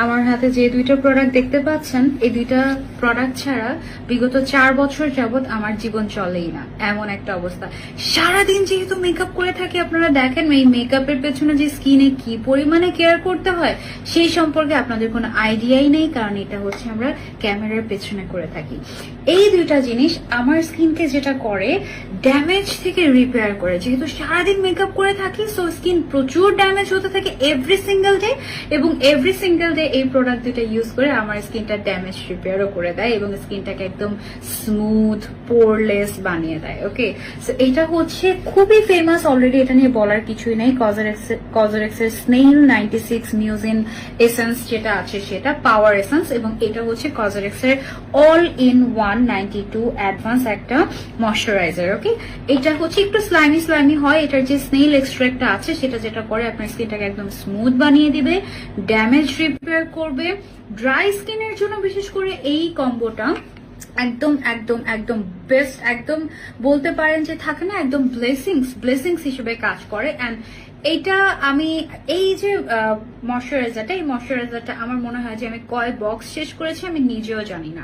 আমার হাতে যে দুইটা প্রোডাক্ট দেখতে পাচ্ছেন, এই দুইটা প্রোডাক্ট ছাড়া বিগত 4 বছর যাবত আমার জীবন চলেই না, এমন একটা অবস্থা। সারাদিন যেহেতু মেকআপ করে থাকি, আপনারা দেখেন এই মেকআপের পেছনে যে স্কিনে কি পরিমাণে কেয়ার করতে হয় সেই সম্পর্কে আপনাদের কোনো আইডিয়াই নেই, কারণ এটা হচ্ছে আমরা ক্যামেরার পেছনে করে থাকি। এই দুইটা জিনিস আমার স্কিনকে যেটা করে, ড্যামেজ থেকে রিপেয়ার করে। যেহেতু সারাদিন মেকআপ করে থাকি, সো স্কিন প্রচুর ড্যামেজ হতে থাকে এভরি সিঙ্গেল ডে, এবং এভরি সিঙ্গেল ডে এই প্রোডাক্ট দুটো ইউজ করে আমার স্কিনটা ড্যামেজ রিপেয়ারও করে দেয় এবং স্কিনটাকে একদম স্মুথ পোরলেস বানিয়ে দেয়। ওকে, সো এটা হচ্ছে খুবই ফেমাস, অলরেডি এটা নিয়ে বলার কিছুই নেই। কজরেক্সের স্নেইল 96 মিউজিন এসেন্স যেটা আছে সেটা পাওয়ার এসেন্স, এবং এটা হচ্ছে কজরেক্সের অল ইন ওয়ান 92 অ্যাডভান্স একটা ময়শ্চারাইজার। ওকে, এটা হচ্ছে একটু স্লাইমি হয়। এটার যে স্নেইল এক্সট্রাক্টটা আছে সেটা যেটা করে আপনার স্কিনটাকে একদম স্মুথ বানিয়ে দিবে, ড্যামেজ রিপেয়ার করবে। ড্রাই স্কিনের জন্য বিশেষ করে এই কম্বোটা একদম একদম একদম বেস্ট, একদম বলতে পারেন যে থাকে না একদম ব্লেসিংস হিসেবে কাজ করে। অ্যান্ড এইটা আমি এই যে ময়শ্চারাইজারটা, এই ময়শ্চারাইজারটা আমার মনে হয় যে আমি কয় বক্স শেষ করেছি আমি নিজেও জানি না।